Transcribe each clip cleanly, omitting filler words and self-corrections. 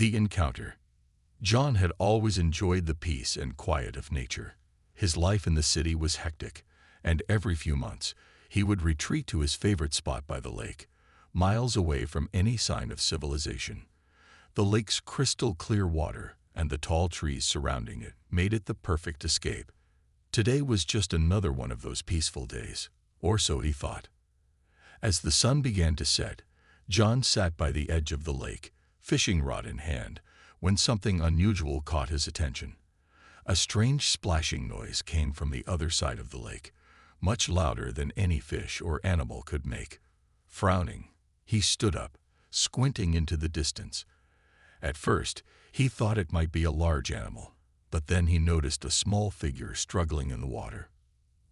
The encounter. John had always enjoyed the peace and quiet of nature. His life in the city was hectic, and every few months he would retreat to his favorite spot by the lake, miles away from any sign of civilization. The lake's crystal-clear water and the tall trees surrounding it made it the perfect escape. Today was just another one of those peaceful days, or so he thought. As the sun began to set, John sat by the edge of the lake, fishing rod in hand, when something unusual caught his attention. A strange splashing noise came from the other side of the lake, much louder than any fish or animal could make. Frowning, he stood up, squinting into the distance. At first, he thought it might be a large animal, but then he noticed a small figure struggling in the water.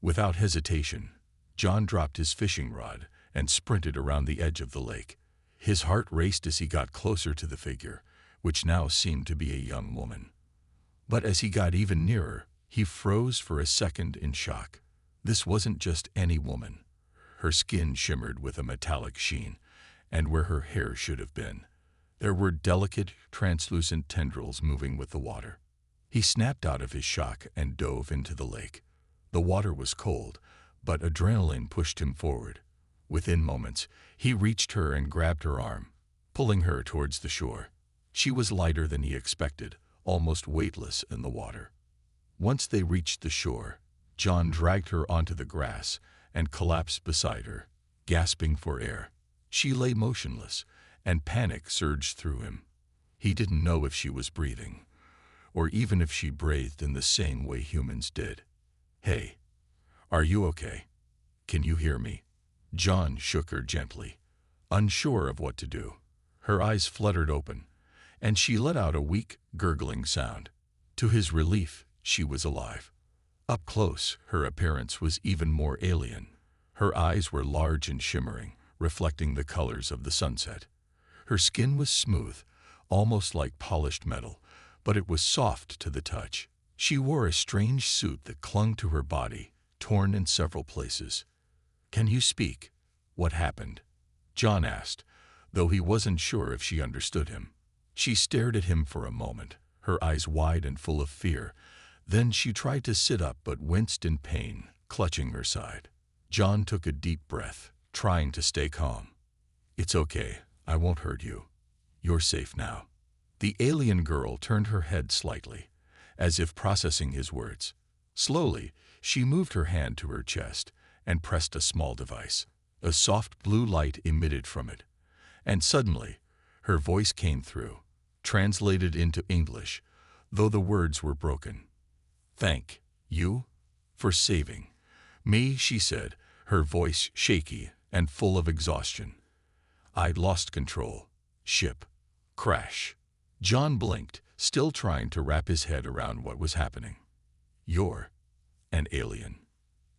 Without hesitation, John dropped his fishing rod and sprinted around the edge of the lake. His heart raced as he got closer to the figure, which now seemed to be a young woman. But as he got even nearer, he froze for a second in shock. This wasn't just any woman. Her skin shimmered with a metallic sheen, and where her hair should have been, there were delicate, translucent tendrils moving with the water. He snapped out of his shock and dove into the lake. The water was cold, but adrenaline pushed him forward. Within moments, he reached her and grabbed her arm, pulling her towards the shore. She was lighter than he expected, almost weightless in the water. Once they reached the shore, John dragged her onto the grass and collapsed beside her, gasping for air. She lay motionless, and panic surged through him. He didn't know if she was breathing, or even if she breathed in the same way humans did. "Hey, are you okay? Can you hear me?" John shook her gently, unsure of what to do. Her eyes fluttered open, and she let out a weak, gurgling sound. To his relief, she was alive. Up close, her appearance was even more alien. Her eyes were large and shimmering, reflecting the colors of the sunset. Her skin was smooth, almost like polished metal, but it was soft to the touch. She wore a strange suit that clung to her body, torn in several places. "Can you speak? What happened?" John asked, though he wasn't sure if she understood him. She stared at him for a moment, her eyes wide and full of fear. Then she tried to sit up but winced in pain, clutching her side. John took a deep breath, trying to stay calm. "It's okay. I won't hurt you. You're safe now." The alien girl turned her head slightly, as if processing his words. Slowly, she moved her hand to her chest and pressed a small device. A soft blue light emitted from it, and suddenly, her voice came through, translated into English, though the words were broken. "Thank you for saving me," she said, her voice shaky and full of exhaustion. "I'd lost control. Ship. Crash." John blinked, still trying to wrap his head around what was happening. "You're an alien."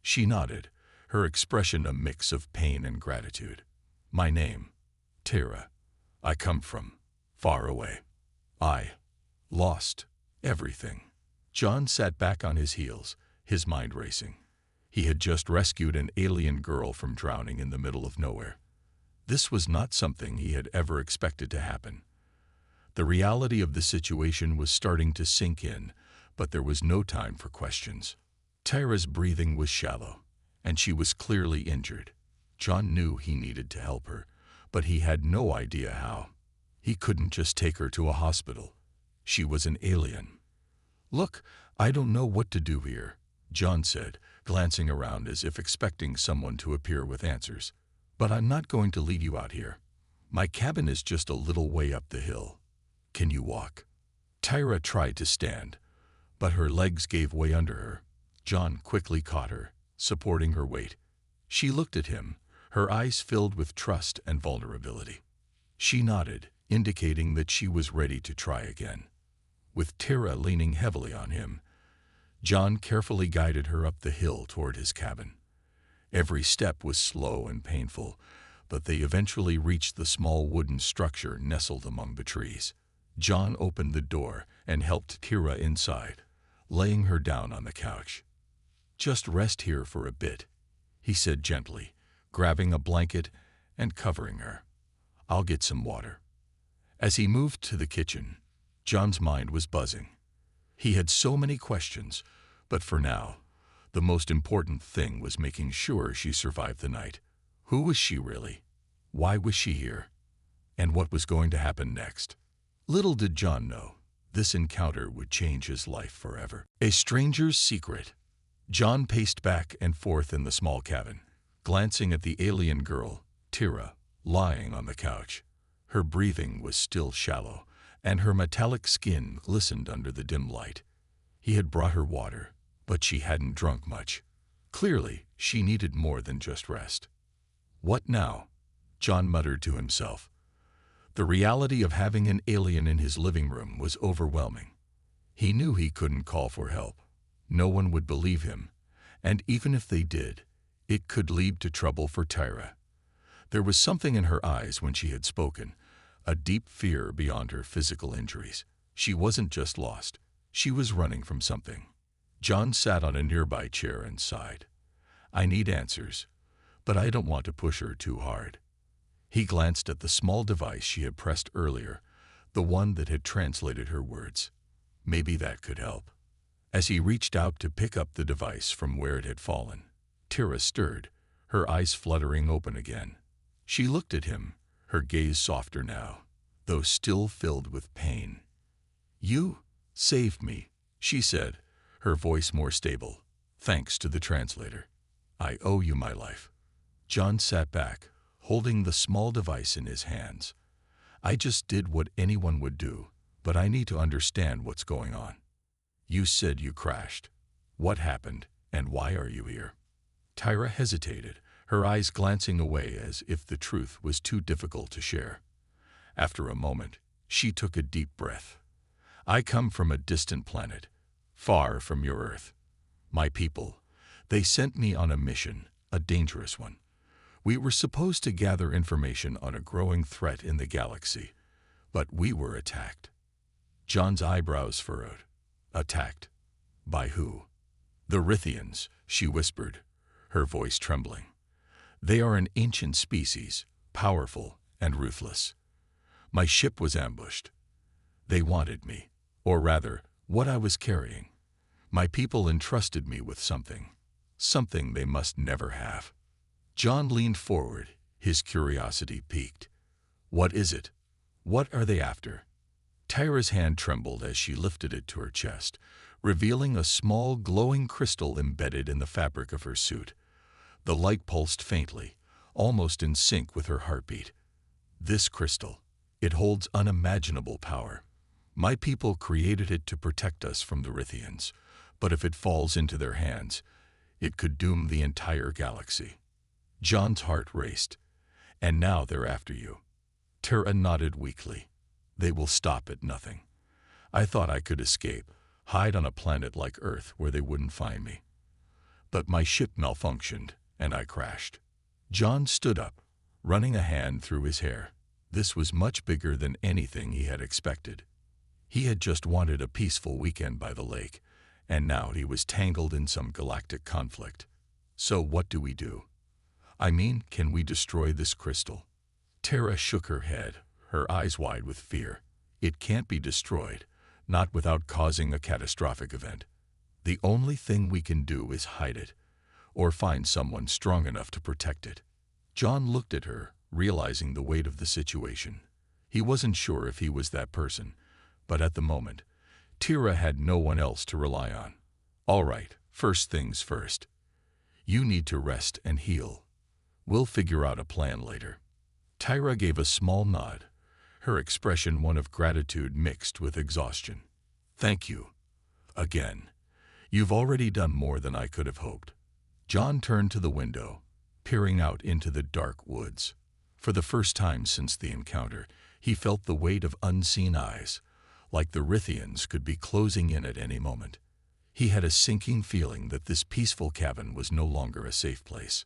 She nodded, her expression a mix of pain and gratitude. "My name, Tara. I come from far away. I lost everything." John sat back on his heels, his mind racing. He had just rescued an alien girl from drowning in the middle of nowhere. This was not something he had ever expected to happen. The reality of the situation was starting to sink in, but there was no time for questions. Tara's breathing was shallow, and she was clearly injured. John knew he needed to help her, but he had no idea how. He couldn't just take her to a hospital. She was an alien. "Look, I don't know what to do here," John said, glancing around as if expecting someone to appear with answers. "But I'm not going to lead you out here. My cabin is just a little way up the hill. Can you walk?" Tyra tried to stand, but her legs gave way under her. John quickly caught her, supporting her weight. She looked at him, her eyes filled with trust and vulnerability. She nodded, indicating that she was ready to try again. With Tara leaning heavily on him, John carefully guided her up the hill toward his cabin. Every step was slow and painful, but they eventually reached the small wooden structure nestled among the trees. John opened the door and helped Tara inside, laying her down on the couch. "Just rest here for a bit," he said gently, grabbing a blanket and covering her. "I'll get some water." As he moved to the kitchen, John's mind was buzzing. He had so many questions, but for now, the most important thing was making sure she survived the night. Who was she really? Why was she here? And what was going to happen next? Little did John know, this encounter would change his life forever. A stranger's secret. John paced back and forth in the small cabin, glancing at the alien girl, Tira, lying on the couch. Her breathing was still shallow, and her metallic skin glistened under the dim light. He had brought her water, but she hadn't drunk much. Clearly, she needed more than just rest. What now? John muttered to himself. The reality of having an alien in his living room was overwhelming. He knew he couldn't call for help. No one would believe him, and even if they did, it could lead to trouble for Tira. There was something in her eyes when she had spoken, a deep fear beyond her physical injuries. She wasn't just lost, she was running from something. John sat on a nearby chair and sighed. I need answers, but I don't want to push her too hard. He glanced at the small device she had pressed earlier, the one that had translated her words. Maybe that could help. As he reached out to pick up the device from where it had fallen, Tira stirred, her eyes fluttering open again. She looked at him, her gaze softer now, though still filled with pain. You saved me, she said, her voice more stable. Thanks to the translator. I owe you my life. John sat back, holding the small device in his hands. I just did what anyone would do, but I need to understand what's going on. You said you crashed. What happened, and why are you here? Tira hesitated, her eyes glancing away as if the truth was too difficult to share. After a moment, she took a deep breath. I come from a distant planet, far from your Earth. My people, they sent me on a mission, a dangerous one. We were supposed to gather information on a growing threat in the galaxy, but we were attacked. John's eyebrows furrowed. Attacked? By who? The Rithians, she whispered, her voice trembling. They are an ancient species, powerful and ruthless. My ship was ambushed. They wanted me, or rather, what I was carrying. My people entrusted me with something they must never have. John leaned forward, his curiosity piqued. What is it? What are they after? Tira's hand trembled as she lifted it to her chest, revealing a small glowing crystal embedded in the fabric of her suit. The light pulsed faintly, almost in sync with her heartbeat. This crystal, it holds unimaginable power. My people created it to protect us from the Rithians, but if it falls into their hands, it could doom the entire galaxy. John's heart raced. And now they're after you. Tira nodded weakly. They will stop at nothing. I thought I could escape, hide on a planet like Earth where they wouldn't find me. But my ship malfunctioned, and I crashed. John stood up, running a hand through his hair. This was much bigger than anything he had expected. He had just wanted a peaceful weekend by the lake, and now he was tangled in some galactic conflict. So what do we do? I mean, can we destroy this crystal? Tira shook her head, her eyes wide with fear. It can't be destroyed, not without causing a catastrophic event. The only thing we can do is hide it, or find someone strong enough to protect it. John looked at her, realizing the weight of the situation. He wasn't sure if he was that person, but at the moment, Tira had no one else to rely on. All right, first things first. You need to rest and heal. We'll figure out a plan later. Tira gave a small nod, her expression one of gratitude mixed with exhaustion. Thank you. Again. You've already done more than I could have hoped. John turned to the window, peering out into the dark woods. For the first time since the encounter, he felt the weight of unseen eyes, like the Rithians could be closing in at any moment. He had a sinking feeling that this peaceful cabin was no longer a safe place.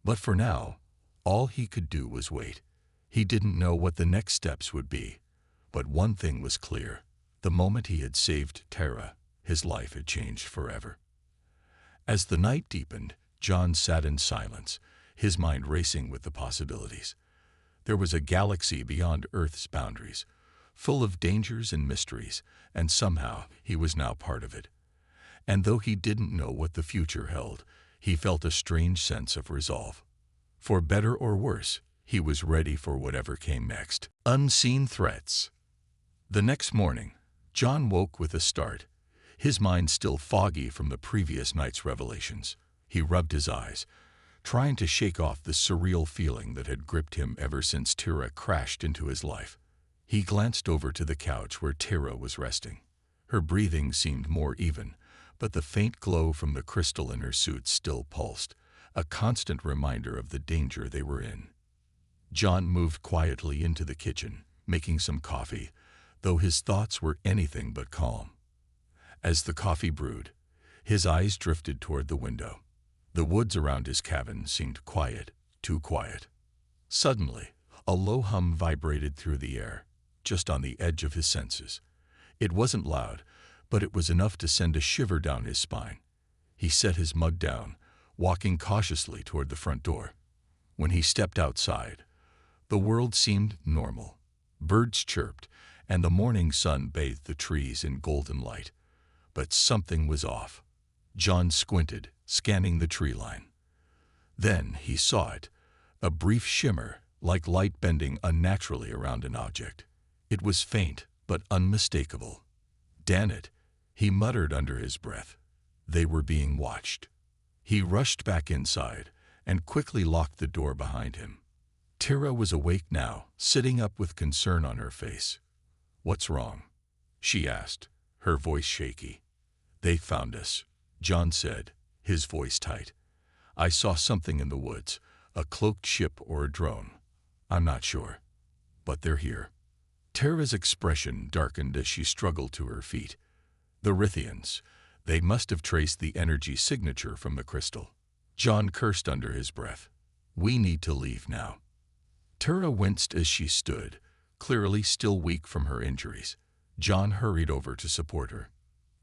But for now, all he could do was wait. He didn't know what the next steps would be, but one thing was clear. The moment he had saved Tira, his life had changed forever. As the night deepened, John sat in silence, his mind racing with the possibilities. There was a galaxy beyond Earth's boundaries, full of dangers and mysteries, and somehow he was now part of it. And though he didn't know what the future held, he felt a strange sense of resolve. For better or worse, he was ready for whatever came next. Unseen threats. The next morning, John woke with a start, his mind still foggy from the previous night's revelations. He rubbed his eyes, trying to shake off the surreal feeling that had gripped him ever since Tira crashed into his life. He glanced over to the couch where Tira was resting. Her breathing seemed more even, but the faint glow from the crystal in her suit still pulsed, a constant reminder of the danger they were in. John moved quietly into the kitchen, making some coffee, though his thoughts were anything but calm. As the coffee brewed, his eyes drifted toward the window. The woods around his cabin seemed quiet, too quiet. Suddenly, a low hum vibrated through the air, just on the edge of his senses. It wasn't loud, but it was enough to send a shiver down his spine. He set his mug down, walking cautiously toward the front door. When he stepped outside, the world seemed normal. Birds chirped, and the morning sun bathed the trees in golden light. But something was off. John squinted, scanning the tree line. Then he saw it, a brief shimmer, like light bending unnaturally around an object. It was faint, but unmistakable. "Damn it," he muttered under his breath. They were being watched. He rushed back inside and quickly locked the door behind him. Tira was awake now, sitting up with concern on her face. "What's wrong?" she asked, her voice shaky. "They found us," John said, his voice tight. "I saw something in the woods, a cloaked ship or a drone. I'm not sure. But they're here." Tara's expression darkened as she struggled to her feet. The Rithians. They must have traced the energy signature from the crystal. John cursed under his breath. "We need to leave now." Tara winced as she stood, clearly still weak from her injuries. John hurried over to support her.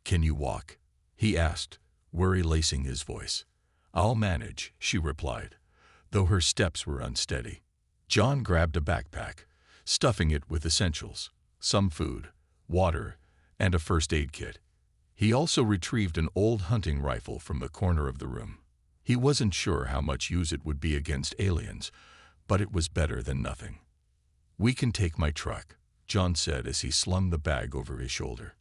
"Can you walk?" he asked, worry lacing his voice. "I'll manage," she replied, though her steps were unsteady. John grabbed a backpack, stuffing it with essentials, some food, water, and a first aid kit. He also retrieved an old hunting rifle from the corner of the room. He wasn't sure how much use it would be against aliens, but it was better than nothing. "We can take my truck," John said as he slung the bag over his shoulder.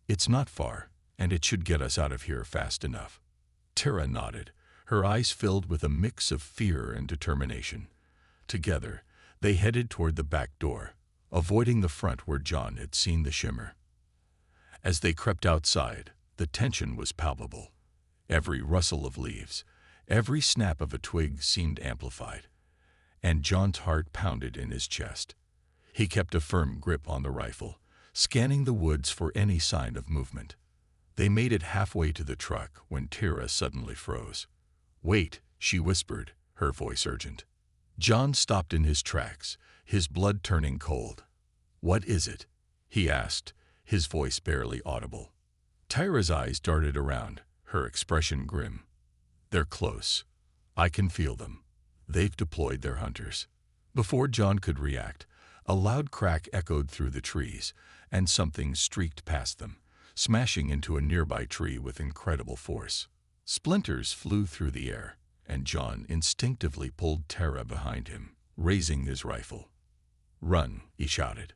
"It's not far, and it should get us out of here fast enough." Tara nodded, her eyes filled with a mix of fear and determination. Together, they headed toward the back door, avoiding the front where John had seen the shimmer. As they crept outside, the tension was palpable. Every rustle of leaves, every snap of a twig seemed amplified, and John's heart pounded in his chest. He kept a firm grip on the rifle, scanning the woods for any sign of movement. They made it halfway to the truck when Tara suddenly froze. "Wait," she whispered, her voice urgent. John stopped in his tracks, his blood turning cold. "What is it?" he asked, his voice barely audible. Tyra's eyes darted around, her expression grim. "They're close. I can feel them. They've deployed their hunters." Before John could react, a loud crack echoed through the trees, and something streaked past them, smashing into a nearby tree with incredible force. Splinters flew through the air, and John instinctively pulled Tara behind him, raising his rifle. "Run," he shouted.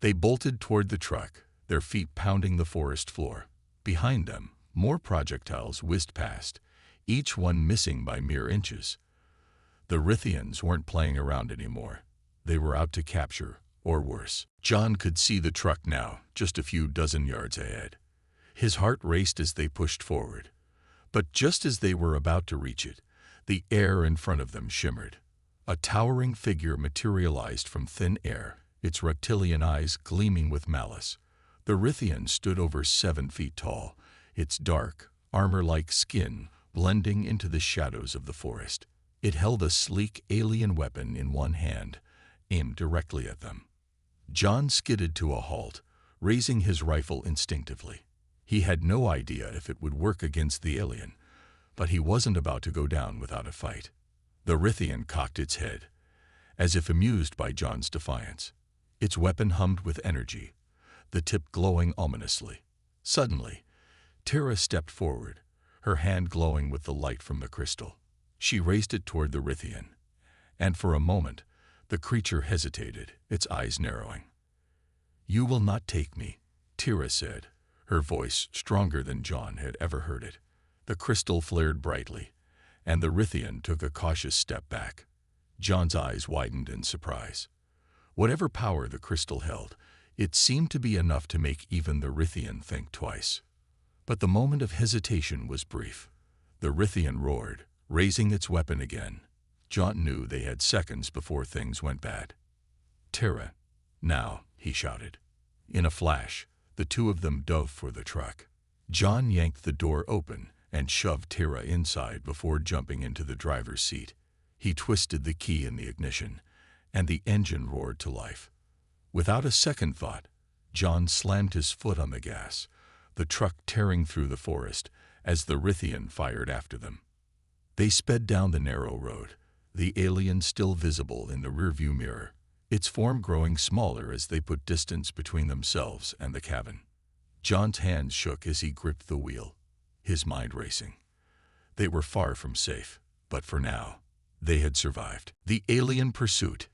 They bolted toward the truck, their feet pounding the forest floor. Behind them, more projectiles whizzed past, each one missing by mere inches. The Rithians weren't playing around anymore. They were out to capture, or worse. John could see the truck now, just a few dozen yards ahead. His heart raced as they pushed forward. But just as they were about to reach it, the air in front of them shimmered. A towering figure materialized from thin air, its reptilian eyes gleaming with malice. The Rithian stood over 7 feet tall, its dark, armor-like skin blending into the shadows of the forest. It held a sleek alien weapon in one hand, aimed directly at them. John skidded to a halt, raising his rifle instinctively. He had no idea if it would work against the alien, but he wasn't about to go down without a fight. The Rithian cocked its head, as if amused by John's defiance. Its weapon hummed with energy, the tip glowing ominously. Suddenly, Tara stepped forward, her hand glowing with the light from the crystal. She raised it toward the Rithian, and for a moment, the creature hesitated, its eyes narrowing. "You will not take me," Tara said, her voice stronger than John had ever heard it. The crystal flared brightly, and the Rithian took a cautious step back. John's eyes widened in surprise. Whatever power the crystal held, it seemed to be enough to make even the Rithian think twice. But the moment of hesitation was brief. The Rithian roared, raising its weapon again. John knew they had seconds before things went bad. "Tara, now," he shouted. In a flash, the two of them dove for the truck. John yanked the door open and shoved Tara inside before jumping into the driver's seat. He twisted the key in the ignition, and the engine roared to life. Without a second thought, John slammed his foot on the gas, the truck tearing through the forest as the Rithian fired after them. They sped down the narrow road, the alien still visible in the rearview mirror, its form growing smaller as they put distance between themselves and the cabin. John's hands shook as he gripped the wheel, his mind racing. They were far from safe, but for now, they had survived. The alien pursuit.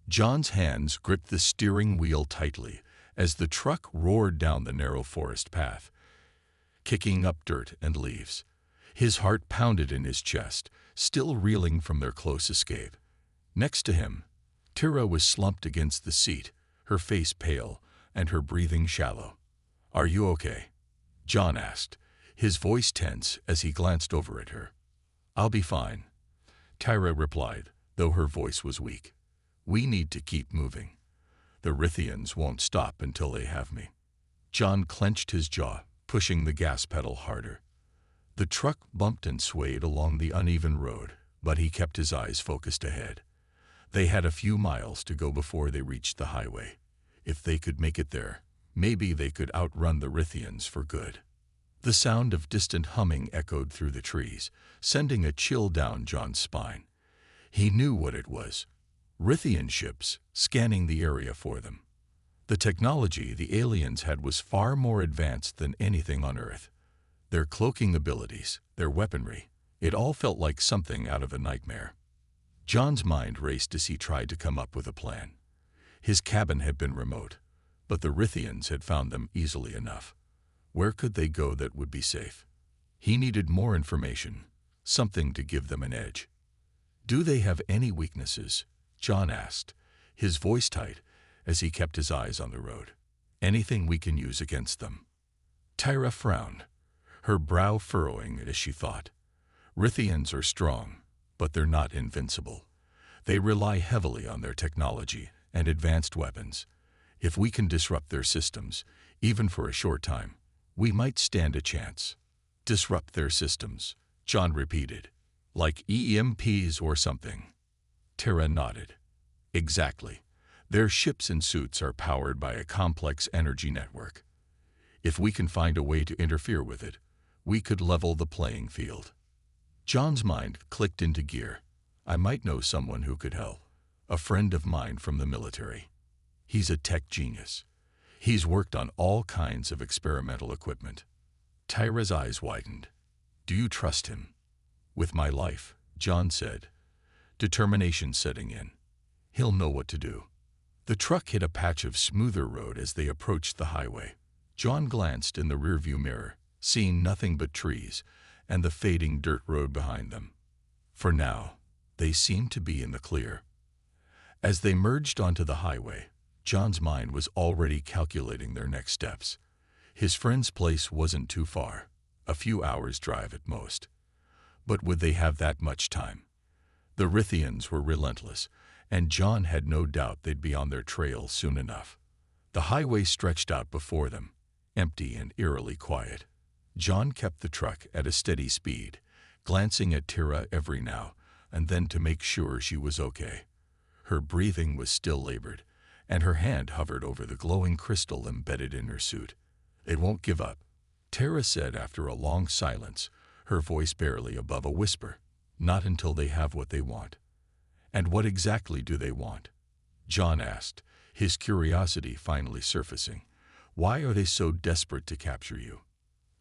John's hands gripped the steering wheel tightly as the truck roared down the narrow forest path, kicking up dirt and leaves. His heart pounded in his chest, still reeling from their close escape. Next to him, Tara was slumped against the seat, her face pale and her breathing shallow. "Are you okay?" John asked, his voice tense as he glanced over at her. "I'll be fine," Tara replied, though her voice was weak. "We need to keep moving. The Rithians won't stop until they have me." John clenched his jaw, pushing the gas pedal harder. The truck bumped and swayed along the uneven road, but he kept his eyes focused ahead. They had a few miles to go before they reached the highway. If they could make it there, maybe they could outrun the Rithians for good. The sound of distant humming echoed through the trees, sending a chill down John's spine. He knew what it was. Rithian ships scanning the area for them. The technology the aliens had was far more advanced than anything on Earth. Their cloaking abilities, their weaponry, it all felt like something out of a nightmare. John's mind raced as he tried to come up with a plan. His cabin had been remote, but the Rithians had found them easily enough. Where could they go that would be safe? He needed more information, something to give them an edge. "Do they have any weaknesses?" John asked, his voice tight as he kept his eyes on the road. "Anything we can use against them?" Tara frowned, her brow furrowing as she thought. "Rithians are strong, but they're not invincible. They rely heavily on their technology and advanced weapons. If we can disrupt their systems, even for a short time, we might stand a chance." "Disrupt their systems," John repeated. "Like EMPs or something?" Tara nodded. "Exactly. Their ships and suits are powered by a complex energy network. If we can find a way to interfere with it, we could level the playing field." John's mind clicked into gear. "I might know someone who could help. A friend of mine from the military. He's a tech genius. He's worked on all kinds of experimental equipment." Tara's eyes widened. "Do you trust him?" "With my life," John said, determination setting in. "He'll know what to do." The truck hit a patch of smoother road as they approached the highway. John glanced in the rearview mirror, seeing nothing but trees and the fading dirt road behind them. For now, they seemed to be in the clear. As they merged onto the highway, John's mind was already calculating their next steps. His friend's place wasn't too far, a few hours' drive at most. But would they have that much time? The Rithians were relentless, and John had no doubt they'd be on their trail soon enough. The highway stretched out before them, empty and eerily quiet. John kept the truck at a steady speed, glancing at Tara every now and then to make sure she was okay. Her breathing was still labored, and her hand hovered over the glowing crystal embedded in her suit. "It won't give up," Tara said after a long silence, her voice barely above a whisper. "Not until they have what they want." "And what exactly do they want?" John asked, his curiosity finally surfacing. "Why are they so desperate to capture you?"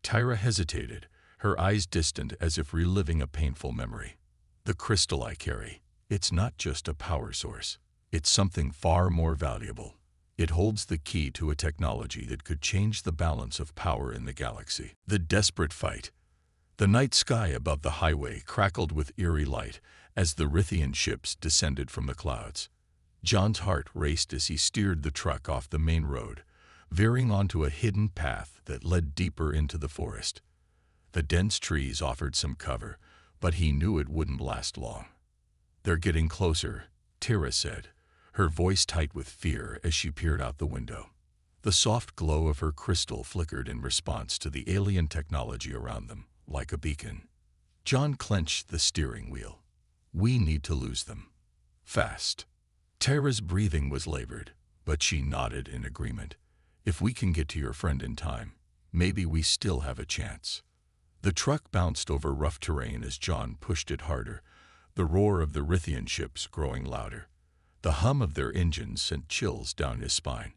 Tyra hesitated, her eyes distant as if reliving a painful memory. "The crystal I carry, it's not just a power source. It's something far more valuable. It holds the key to a technology that could change the balance of power in the galaxy." The desperate fight. The night sky above the highway crackled with eerie light as the Rithian ships descended from the clouds. John's heart raced as he steered the truck off the main road, veering onto a hidden path that led deeper into the forest. The dense trees offered some cover, but he knew it wouldn't last long. "They're getting closer," Tyra said, her voice tight with fear as she peered out the window. The soft glow of her crystal flickered in response to the alien technology around them, like a beacon. John clenched the steering wheel. "We need to lose them. Fast." Tyra's breathing was labored, but she nodded in agreement. "If we can get to your friend in time, maybe we still have a chance." The truck bounced over rough terrain as John pushed it harder, the roar of the Rithian ships growing louder. The hum of their engines sent chills down his spine.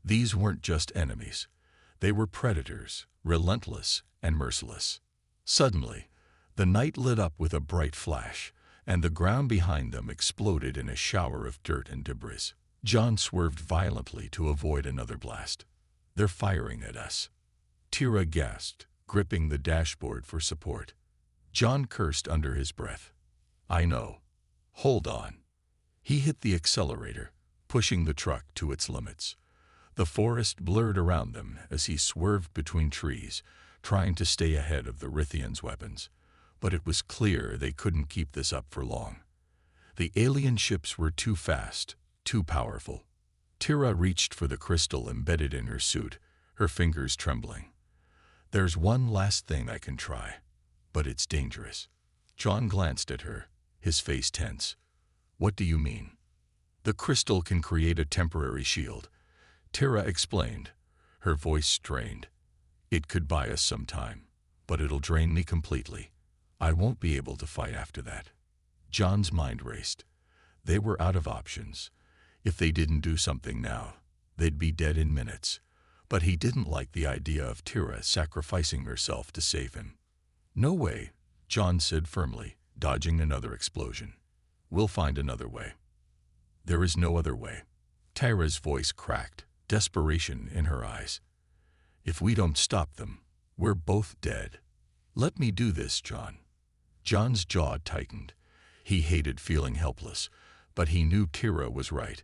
These weren't just enemies. They were predators, relentless and merciless. Suddenly, the night lit up with a bright flash, and the ground behind them exploded in a shower of dirt and debris. John swerved violently to avoid another blast. "They're firing at us," Tyra gasped, gripping the dashboard for support. John cursed under his breath. "I know. Hold on." He hit the accelerator, pushing the truck to its limits. The forest blurred around them as he swerved between trees, trying to stay ahead of the Rithians' weapons. But it was clear they couldn't keep this up for long. The alien ships were too fast, too powerful. Tyra reached for the crystal embedded in her suit, her fingers trembling. "There's one last thing I can try, but it's dangerous." John glanced at her, his face tense. "What do you mean?" "The crystal can create a temporary shield," Tyra explained, her voice strained. "It could buy us some time, but it'll drain me completely. I won't be able to fight after that." John's mind raced. They were out of options. If they didn't do something now, they'd be dead in minutes. But he didn't like the idea of Tyra sacrificing herself to save him. "No way," John said firmly, dodging another explosion. "We'll find another way." "There is no other way." Tyra's voice cracked, desperation in her eyes. "If we don't stop them, we're both dead. Let me do this, John." John's jaw tightened. He hated feeling helpless, but he knew Tyra was right.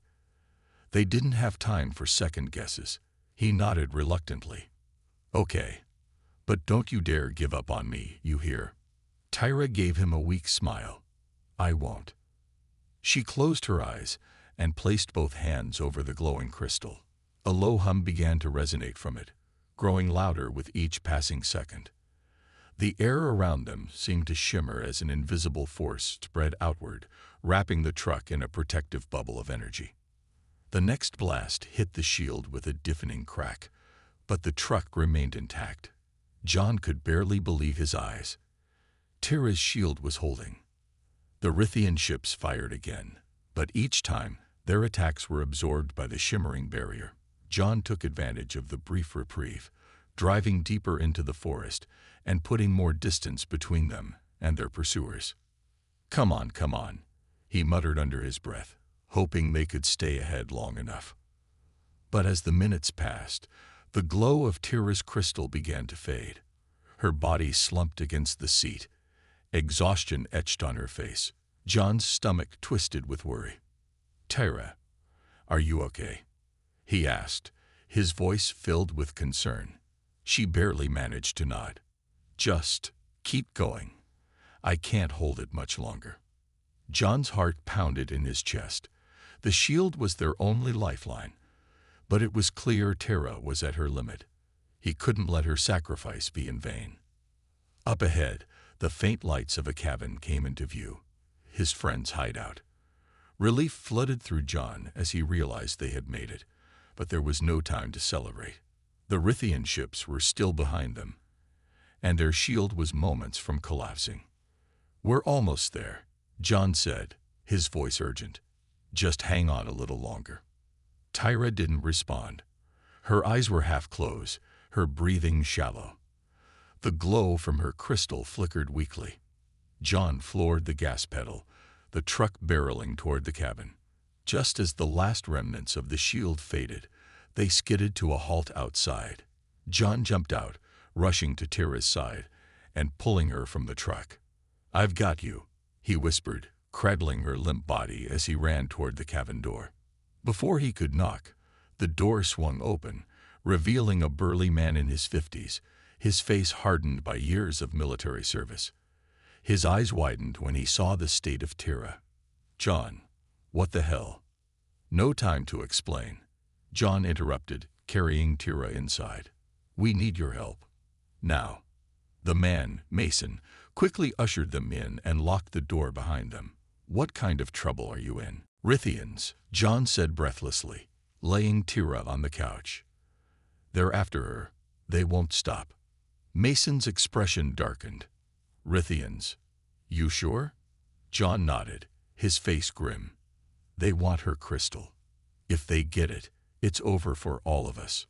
They didn't have time for second guesses. He nodded reluctantly. "Okay. But don't you dare give up on me, you hear?" Tyra gave him a weak smile. "I won't." She closed her eyes and placed both hands over the glowing crystal. A low hum began to resonate from it, growing louder with each passing second. The air around them seemed to shimmer as an invisible force spread outward, wrapping the truck in a protective bubble of energy. The next blast hit the shield with a deafening crack, but the truck remained intact. John could barely believe his eyes. Tyra's shield was holding. The Rithian ships fired again, but each time their attacks were absorbed by the shimmering barrier. John took advantage of the brief reprieve, driving deeper into the forest and putting more distance between them and their pursuers. Come on," he muttered under his breath, hoping they could stay ahead long enough. But as the minutes passed, the glow of Tyra's crystal began to fade. Her body slumped against the seat, exhaustion etched on her face. John's stomach twisted with worry. "Tyra, are you okay?" he asked, his voice filled with concern. She barely managed to nod. "Just keep going. I can't hold it much longer." John's heart pounded in his chest. The shield was their only lifeline, but it was clear Tyra was at her limit. He couldn't let her sacrifice be in vain. Up ahead, the faint lights of a cabin came into view, his friend's hideout. Relief flooded through John as he realized they had made it, but there was no time to celebrate. The Rithian ships were still behind them, and their shield was moments from collapsing. "We're almost there," John said, his voice urgent. Just hang on a little longer. Tyra didn't respond. Her eyes were half closed, her breathing shallow. The glow from her crystal flickered weakly. John floored the gas pedal, the truck barreling toward the cabin. Just as the last remnants of the shield faded, they skidded to a halt outside. John jumped out, rushing to Tyra's side and pulling her from the truck. "I've got you," he whispered, cradling her limp body as he ran toward the cabin door. Before he could knock, the door swung open, revealing a burly man in his 50s, his face hardened by years of military service. His eyes widened when he saw the state of Tyra. "John, what the hell?" "No time to explain," John interrupted, carrying Tyra inside. "We need your help. Now." The man, Mason, quickly ushered them in and locked the door behind them. "What kind of trouble are you in?" "Rithians," John said breathlessly, laying Tyra on the couch. "They're after her. They won't stop." Mason's expression darkened. "Rithians. You sure?" John nodded, his face grim. "They want her crystal. If they get it, it's over for all of us."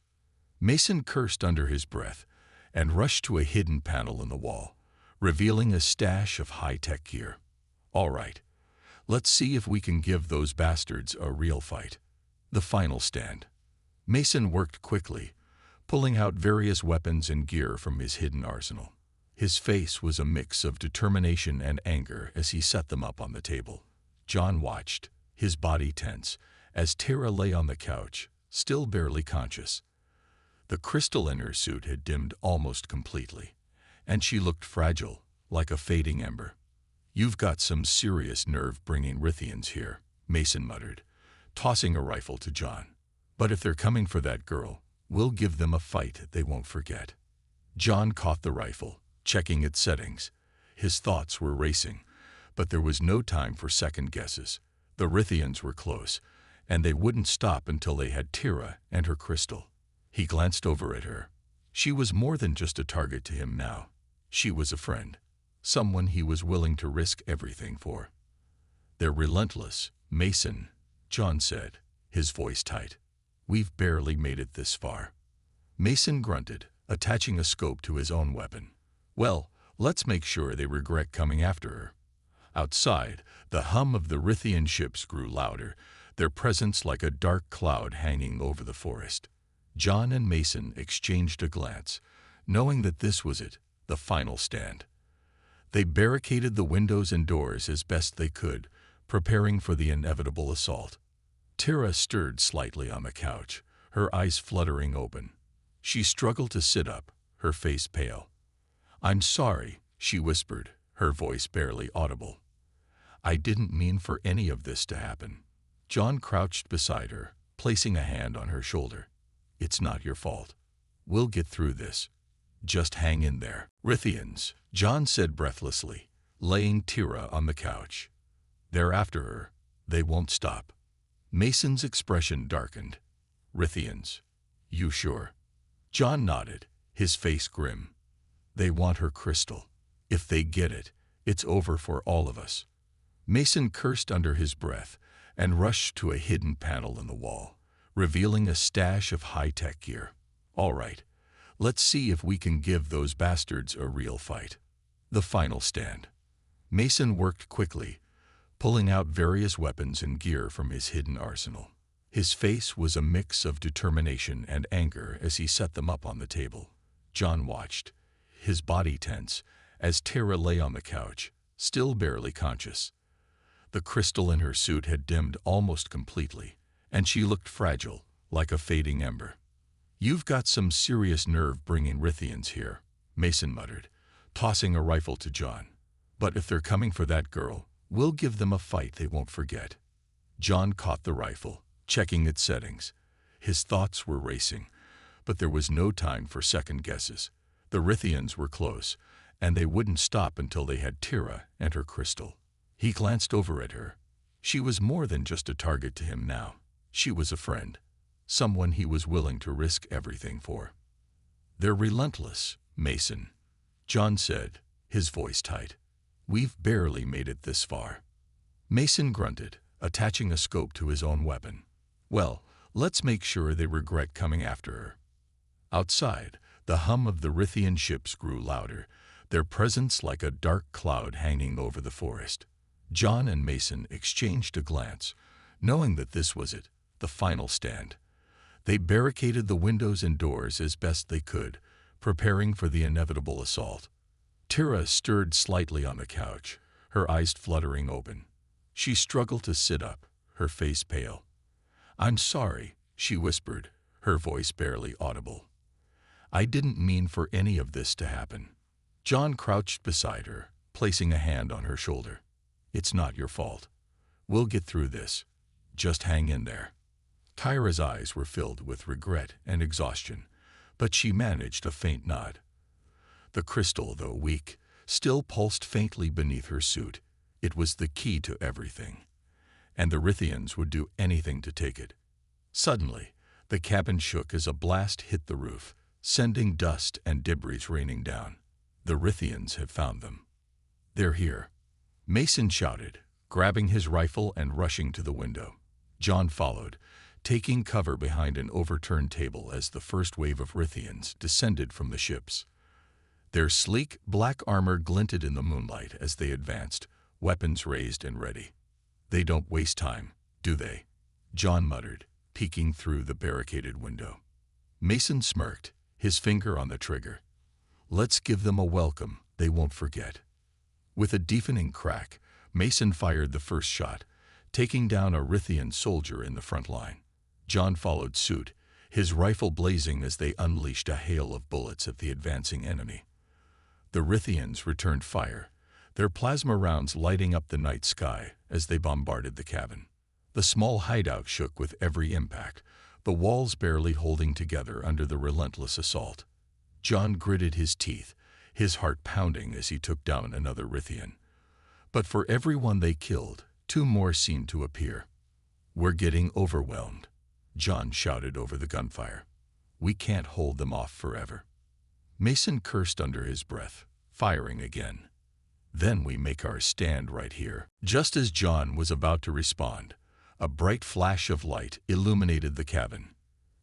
Mason cursed under his breath and rushed to a hidden panel in the wall, revealing a stash of high-tech gear. "All right, let's see if we can give those bastards a real fight." The final stand. Mason worked quickly, pulling out various weapons and gear from his hidden arsenal. His face was a mix of determination and anger as he set them up on the table. John watched, his body tense, as Tyra lay on the couch, still barely conscious. The crystal in her suit had dimmed almost completely, and she looked fragile, like a fading ember. "You've got some serious nerve bringing Rithians here," Mason muttered, tossing a rifle to John. "But if they're coming for that girl, we'll give them a fight they won't forget." John caught the rifle, checking its settings. His thoughts were racing, but there was no time for second guesses. The Rithians were close, and they wouldn't stop until they had Tyra and her crystal. He glanced over at her. She was more than just a target to him now. She was a friend, someone he was willing to risk everything for. "They're relentless, Mason," John said, his voice tight. "We've barely made it this far." Mason grunted, attaching a scope to his own weapon. "Well, let's make sure they regret coming after her." Outside, the hum of the Rithian ships grew louder, their presence like a dark cloud hanging over the forest. John and Mason exchanged a glance, knowing that this was it, the final stand. They barricaded the windows and doors as best they could, preparing for the inevitable assault. Tyra stirred slightly on the couch, her eyes fluttering open. She struggled to sit up, her face pale. "I'm sorry," she whispered, her voice barely audible. "I didn't mean for any of this to happen." John crouched beside her, placing a hand on her shoulder. "It's not your fault. We'll get through this. Just hang in there." "Rithians," John said breathlessly, laying Tyra on the couch. "They're after her. They won't stop." Mason's expression darkened. "Rithians. You sure?" John nodded, his face grim. "They want her crystal. If they get it, it's over for all of us." Mason cursed under his breath and rushed to a hidden panel in the wall, revealing a stash of high-tech gear. "All right, let's see if we can give those bastards a real fight." The final stand. Mason worked quickly, pulling out various weapons and gear from his hidden arsenal. His face was a mix of determination and anger as he set them up on the table. John watched, his body tense, as Tyra lay on the couch, still barely conscious. The crystal in her suit had dimmed almost completely, and she looked fragile, like a fading ember. "You've got some serious nerve bringing Rithians here," Mason muttered, tossing a rifle to John. "But if they're coming for that girl, we'll give them a fight they won't forget." John caught the rifle, checking its settings. His thoughts were racing, but there was no time for second guesses. The Rithians were close, and they wouldn't stop until they had Tyra and her crystal. He glanced over at her. She was more than just a target to him now. She was a friend, someone he was willing to risk everything for. "They're relentless, Mason," John said, his voice tight. "We've barely made it this far." Mason grunted, attaching a scope to his own weapon. Well, let's make sure they regret coming after her. Outside, the hum of the Rithian ships grew louder, their presence like a dark cloud hanging over the forest. John and Mason exchanged a glance, knowing that this was it, the final stand. They barricaded the windows and doors as best they could, preparing for the inevitable assault. Tira stirred slightly on the couch, her eyes fluttering open. She struggled to sit up, her face pale. "I'm sorry," she whispered, her voice barely audible. "I didn't mean for any of this to happen." John crouched beside her, placing a hand on her shoulder. "It's not your fault. We'll get through this. Just hang in there." Tyra's eyes were filled with regret and exhaustion, but she managed a faint nod. The crystal, though weak, still pulsed faintly beneath her suit. It was the key to everything, and the Rithians would do anything to take it. Suddenly, the cabin shook as a blast hit the roof, sending dust and debris raining down. "The Rithians have found them. They're here," Mason shouted, grabbing his rifle and rushing to the window. John followed, taking cover behind an overturned table as the first wave of Rithians descended from the ships. Their sleek, black armor glinted in the moonlight as they advanced, weapons raised and ready. "They don't waste time, do they?" John muttered, peeking through the barricaded window. Mason smirked, his finger on the trigger. "Let's give them a welcome they won't forget." With a deafening crack, Mason fired the first shot, taking down a Rithian soldier in the front line. John followed suit, his rifle blazing as they unleashed a hail of bullets at the advancing enemy. The Rithians returned fire, their plasma rounds lighting up the night sky as they bombarded the cabin. The small hideout shook with every impact, the walls barely holding together under the relentless assault. John gritted his teeth, his heart pounding as he took down another Rithian. But for every one they killed, two more seemed to appear. "We're getting overwhelmed," John shouted over the gunfire. "We can't hold them off forever." Mason cursed under his breath, firing again. "Then we make our stand right here." Just as John was about to respond, a bright flash of light illuminated the cabin.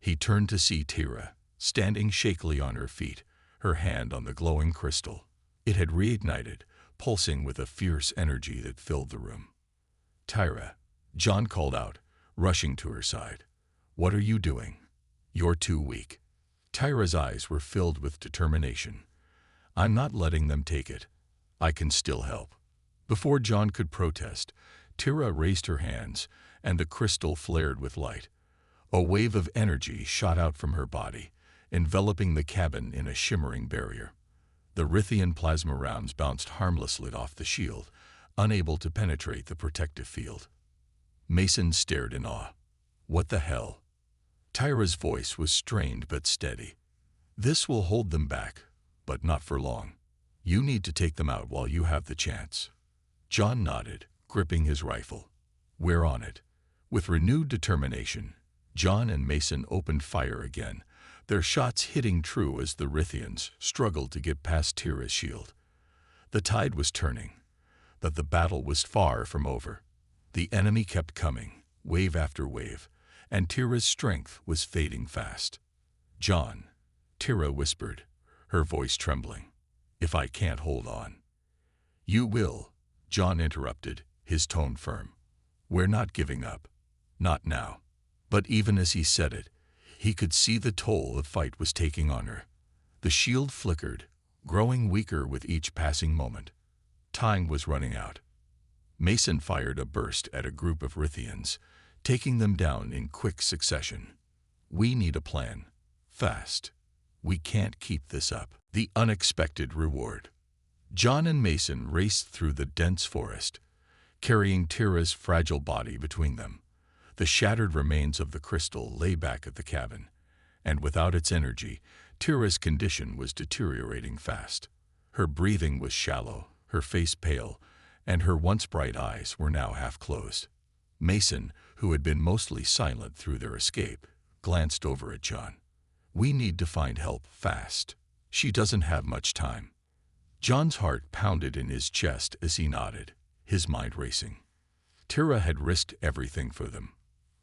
He turned to see Tira, standing shakily on her feet, her hand on the glowing crystal. It had reignited, pulsing with a fierce energy that filled the room. "Tyra," John called out, rushing to her side. "What are you doing? You're too weak." Tyra's eyes were filled with determination. "I'm not letting them take it. I can still help." Before John could protest, Tira raised her hands, and the crystal flared with light. A wave of energy shot out from her body, enveloping the cabin in a shimmering barrier. The Rithian plasma rounds bounced harmlessly off the shield, unable to penetrate the protective field. Mason stared in awe. "What the hell?" Tyra's voice was strained but steady. "This will hold them back, but not for long. You need to take them out while you have the chance." John nodded, gripping his rifle. "We're on it." With renewed determination, John and Mason opened fire again, their shots hitting true as the Rithians struggled to get past Tira's shield. The tide was turning, but the battle was far from over. The enemy kept coming, wave after wave, and Tira's strength was fading fast. "John," Tira whispered, her voice trembling, "if I can't hold on." "You will," John interrupted, his tone firm. "We're not giving up. Not now." But even as he said it, he could see the toll the fight was taking on her. The shield flickered, growing weaker with each passing moment. Time was running out. Mason fired a burst at a group of Rithians, taking them down in quick succession. "We need a plan. Fast. We can't keep this up." The unexpected reward. John and Mason raced through the dense forest, carrying Tira's fragile body between them. The shattered remains of the crystal lay back at the cabin, and without its energy, Tira's condition was deteriorating fast. Her breathing was shallow, her face pale, and her once bright eyes were now half closed. Mason, who had been mostly silent through their escape, glanced over at John. "We need to find help fast. She doesn't have much time." John's heart pounded in his chest as he nodded, his mind racing. Tira had risked everything for them,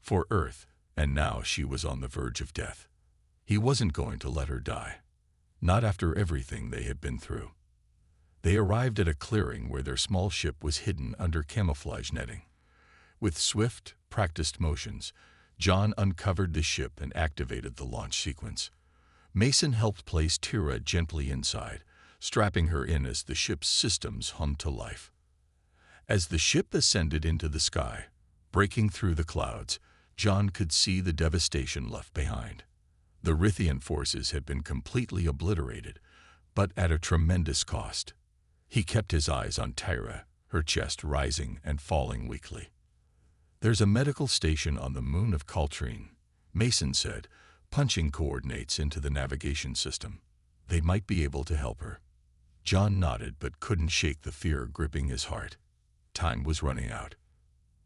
for Earth, and now she was on the verge of death. He wasn't going to let her die, not after everything they had been through. They arrived at a clearing where their small ship was hidden under camouflage netting. With swift, practiced motions, John uncovered the ship and activated the launch sequence. Mason helped place Tira gently inside, strapping her in as the ship's systems hummed to life. As the ship ascended into the sky, breaking through the clouds, John could see the devastation left behind. The Rithian forces had been completely obliterated, but at a tremendous cost. He kept his eyes on Tira, her chest rising and falling weakly. "There's a medical station on the moon of Caltrine," Mason said, punching coordinates into the navigation system. "They might be able to help her." John nodded but couldn't shake the fear gripping his heart. Time was running out.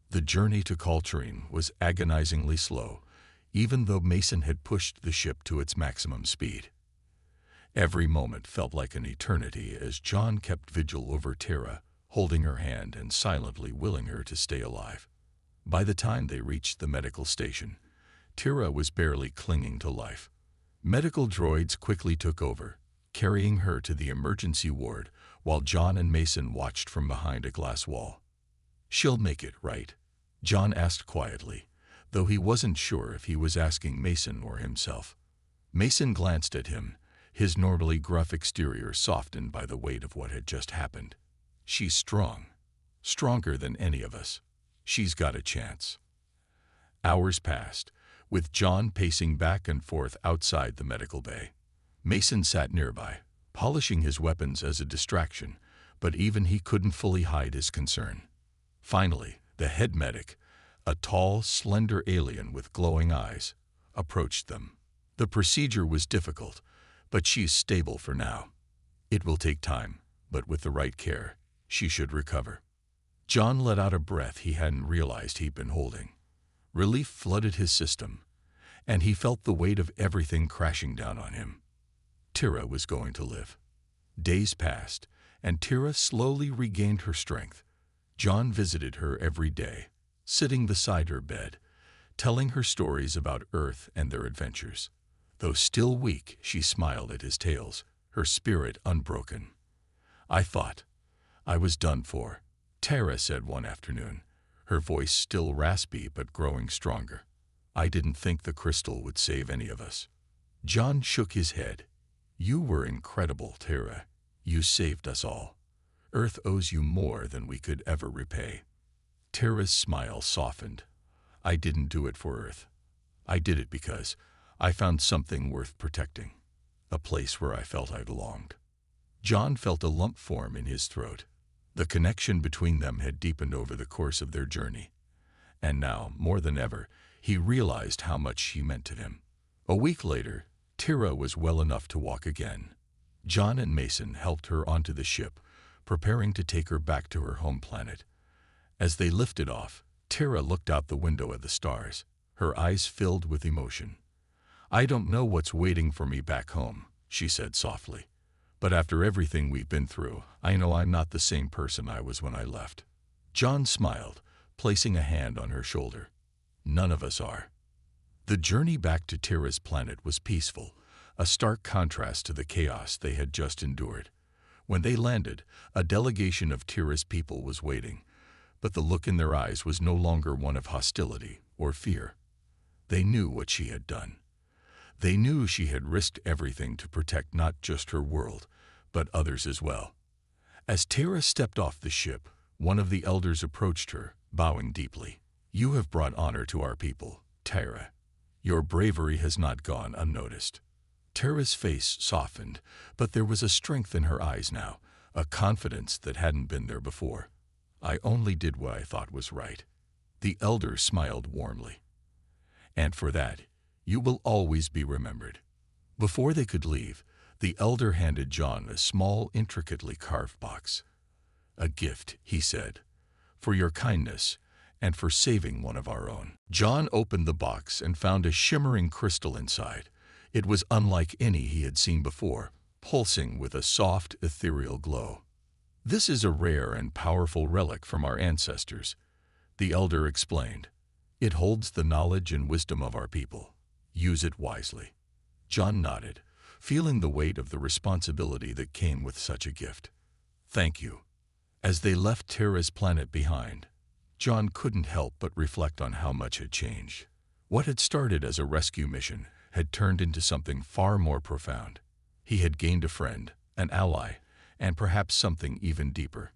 The journey to Caltrine was agonizingly slow, even though Mason had pushed the ship to its maximum speed. Every moment felt like an eternity as John kept vigil over Tira, holding her hand and silently willing her to stay alive. By the time they reached the medical station, Tira was barely clinging to life. Medical droids quickly took over, carrying her to the emergency ward while John and Mason watched from behind a glass wall. "She'll make it, right?" John asked quietly, though he wasn't sure if he was asking Mason or himself. Mason glanced at him, his normally gruff exterior softened by the weight of what had just happened. "She's strong. Stronger than any of us. She's got a chance." Hours passed, with John pacing back and forth outside the medical bay. Mason sat nearby, polishing his weapons as a distraction, but even he couldn't fully hide his concern. Finally, the head medic, a tall, slender alien with glowing eyes, approached them. "The procedure was difficult, but she's stable for now. It will take time, but with the right care, she should recover." John let out a breath he hadn't realized he'd been holding. Relief flooded his system, and he felt the weight of everything crashing down on him. Tira was going to live. Days passed, and Tira slowly regained her strength. John visited her every day, sitting beside her bed, telling her stories about Earth and their adventures. Though still weak, she smiled at his tales, her spirit unbroken. "I thought I was done for," Tira said one afternoon, her voice still raspy but growing stronger. "I didn't think the crystal would save any of us." John shook his head. "You were incredible, Tira. You saved us all. Earth owes you more than we could ever repay." Tira's smile softened. "I didn't do it for Earth. I did it because I found something worth protecting, a place where I felt I belonged." John felt a lump form in his throat. The connection between them had deepened over the course of their journey, and now, more than ever, he realized how much she meant to him. A week later, Tira was well enough to walk again. John and Mason helped her onto the ship, preparing to take her back to her home planet. As they lifted off, Tira looked out the window at the stars, her eyes filled with emotion. "I don't know what's waiting for me back home," she said softly. "But after everything we've been through, I know I'm not the same person I was when I left." John smiled, placing a hand on her shoulder. "None of us are." The journey back to Tira's planet was peaceful, a stark contrast to the chaos they had just endured. When they landed, a delegation of Tira's people was waiting, but the look in their eyes was no longer one of hostility or fear. They knew what she had done. They knew she had risked everything to protect not just her world, but others as well. As Tira stepped off the ship, one of the elders approached her, bowing deeply. "You have brought honor to our people, Tira. Your bravery has not gone unnoticed." Tira's face softened, but there was a strength in her eyes now, a confidence that hadn't been there before. "I only did what I thought was right." The elder smiled warmly. "And for that, you will always be remembered." Before they could leave, the elder handed John a small, intricately carved box. "A gift," he said, "for your kindness and for saving one of our own." John opened the box and found a shimmering crystal inside. It was unlike any he had seen before, pulsing with a soft, ethereal glow. "This is a rare and powerful relic from our ancestors. The elder explained. "It holds the knowledge and wisdom of our people. Use it wisely." John nodded, feeling the weight of the responsibility that came with such a gift. "Thank you." As they left Terra's planet behind, John couldn't help but reflect on how much had changed. What had started as a rescue mission had turned into something far more profound. He had gained a friend, an ally, and perhaps something even deeper.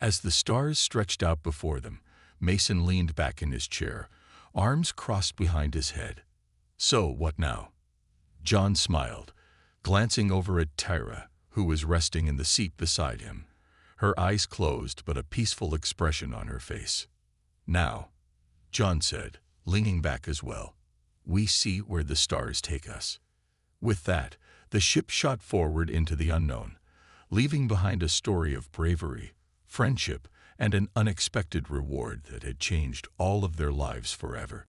As the stars stretched out before them, Mason leaned back in his chair, arms crossed behind his head. "So, what now?" John smiled, glancing over at Tyra, who was resting in the seat beside him, her eyes closed but a peaceful expression on her face. "Now," John said, leaning back as well, "we see where the stars take us." With that, the ship shot forward into the unknown, leaving behind a story of bravery, friendship, and an unexpected reward that had changed all of their lives forever.